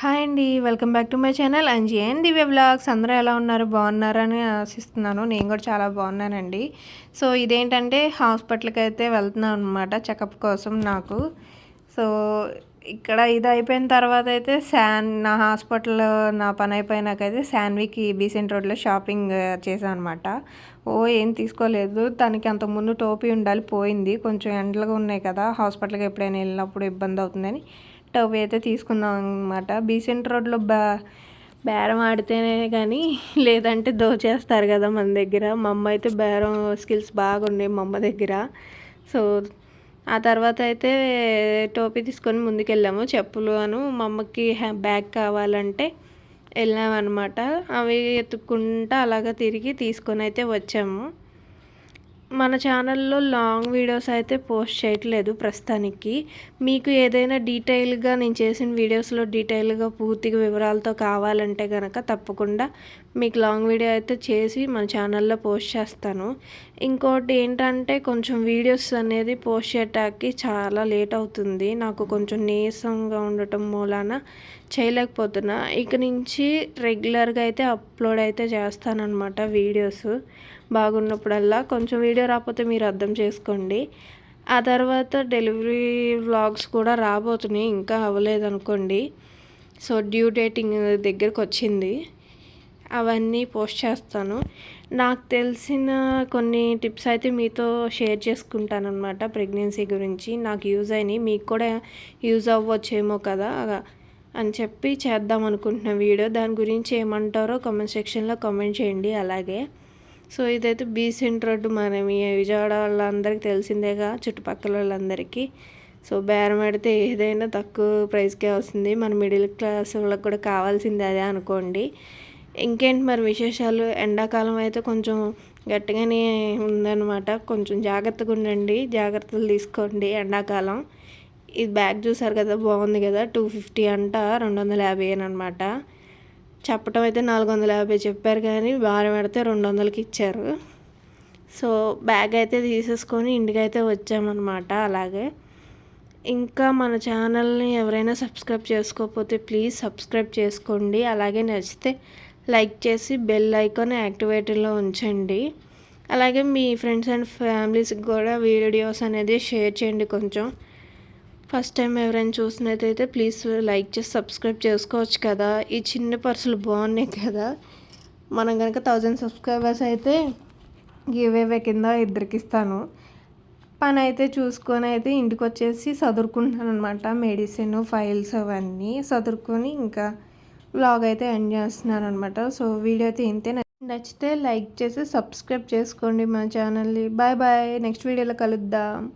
Hi అండి. Welcome back to my channel Anji and Divya vlogs. అందరూ ఎలా ఉన్నారు? బాగున్నారని ఆశిస్తున్నాను. నేను కూడా చాలా బాగున్నానండి. సో ఇదేంటంటే హాస్పిటల్కి అయితే వెళ్తున్నాను అనమాట చెకప్ కోసం నాకు. సో ఇక్కడ ఇది అయిపోయిన తర్వాత అయితే నా హాస్పిటల్ నా పని అయిపోయినాకైతే శాన్వికి బీసెంట్ రోడ్లో షాపింగ్ చేశాను అనమాట. ఏం తీసుకోలేదు. తనకి అంతకుముందు టోపీ ఉండాలి, పోయింది. కొంచెం ఎండలుగా ఉన్నాయి కదా, హాస్పిటల్కి ఎప్పుడైనా వెళ్ళినప్పుడు ఇబ్బంది అవుతుందని టోపీ అయితే తీసుకున్నాం అనమాట. బీసెంట్ రోడ్లో బేరం ఆడితేనే కానీ లేదంటే దోచేస్తారు కదా మన దగ్గర. మా అమ్మ అయితే బేరం స్కిల్స్ బాగున్నాయి మా అమ్మ దగ్గర. సో ఆ తర్వాత అయితే టోపీ తీసుకొని ముందుకెళ్ళాము. చెప్పులు మా అమ్మకి బ్యాగ్ కావాలంటే వెళ్ళామన్నమాట. అవి ఎత్తుక్కుంటా అలాగా తిరిగి తీసుకొని అయితే వచ్చాము. మన ఛానల్లో లాంగ్ వీడియోస్ అయితే పోస్ట్ చేయట్లేదు ప్రస్తుతానికి. మీకు ఏదైనా డీటెయిల్గా నేను చేసిన వీడియోస్లో డీటెయిల్గా పూర్తిగా వివరాలతో కావాలంటే కనుక తప్పకుండా మీకు లాంగ్ వీడియో అయితే చేసి మన ఛానల్లో పోస్ట్ చేస్తాను. ఇంకోటి ఏంటంటే కొంచెం వీడియోస్ అనేది పోస్ట్ చేయటానికి చాలా లేట్ అవుతుంది. నాకు కొంచెం నీరసంగా ఉండటం మూలాన చేయలేకపోతున్నా. ఇక నుంచి రెగ్యులర్గా అయితే అప్లోడ్ అయితే చేస్తానన్నమాట వీడియోస్. బాగున్నప్పుడల్లా కొంచెం వీడియో రాకపోతే మీరు అర్థం చేసుకోండి. ఆ తర్వాత డెలివరీ వ్లాగ్స్ కూడా రాబోతున్నాయి, ఇంకా అవ్వలేదనుకోండి. సో డ్యూ డేటింగ్ దగ్గరకు వచ్చింది, అవన్నీ పోస్ట్ చేస్తాను. నాకు తెలిసిన కొన్ని టిప్స్ అయితే మీతో షేర్ చేసుకుంటాను అనమాట. ప్రెగ్నెన్సీ గురించి నాకు యూజ్ అయినాయి, మీకు కూడా యూజ్ అవ్వచ్చేమో కదా అని చెప్పి చేద్దాం అనుకుంటున్న వీడియో. దాని గురించి ఏమంటారో కామెంట్ సెక్షన్లో కామెంట్ చేయండి. అలాగే సో ఇదైతే బీసెంట్ రోడ్డు, మనం ఈ విజయవాడ వాళ్ళందరికీ తెలిసిందేగా, చుట్టుపక్కల వాళ్ళందరికీ. సో బేరం ఆడితే ఏదైనా తక్కువ ప్రైస్కే వస్తుంది. మన మిడిల్ క్లాస్ వాళ్ళకి కూడా కావాల్సింది అదే అనుకోండి. ఇంకేంటి మరి విశేషాలు? ఎండాకాలం అయితే కొంచెం గట్టిగానే ఉందన్నమాట. కొంచెం జాగ్రత్తగా ఉండండి, జాగ్రత్తలు తీసుకోండి ఎండాకాలం. ఇది బ్యాగ్ చూసారు కదా, బాగుంది కదా. 250 అంట, 250 అనమాట. చెప్పటం అయితే 450 చెప్పారు, కానీ భారం పెడితే 200కి ఇచ్చారు. సో బ్యాగ్ అయితే తీసేసుకొని ఇంటికైతే వచ్చామన్నమాట. అలాగే ఇంకా మన ఛానల్ని ఎవరైనా సబ్స్క్రైబ్ చేసుకోకపోతే ప్లీజ్ సబ్స్క్రైబ్ చేసుకోండి. అలాగే నచ్చితే లైక్ చేసి బెల్ ఐకాన్ యాక్టివేటెడ్లో ఉంచండి. అలాగే మీ ఫ్రెండ్స్ అండ్ ఫ్యామిలీస్కి కూడా వీడియోస్ అనేది షేర్ చేయండి. కొంచెం ఫస్ట్ టైం ఎవరైనా చూసినట్టయితే ప్లీజ్ లైక్ చేసి సబ్స్క్రైబ్ చేసుకోవచ్చు కదా. ఈ చిన్న పర్సులు బాగున్నాయి కదా. మనం కనుక 1000 సబ్స్క్రైబర్స్ అయితే గివేవే కింద ఇద్దరికి ఇస్తాను. పని అయితే చూసుకొని అయితే ఇంటికి వచ్చేసి చదువుకుంటాను అనమాట. మెడిసిన్ ఫైల్స్ అవన్నీ చదువుకొని ఇంకా వ్లాగ్ అయితే ఎండ్ చేస్తున్నాను అనమాట. సో వీడియో అయితే ఇంతే. నచ్చితే లైక్ చేసి సబ్స్క్రైబ్ చేసుకోండి మన ఛానల్ని. బాయ్ బాయ్, నెక్స్ట్ వీడియోలో కలుద్దాం.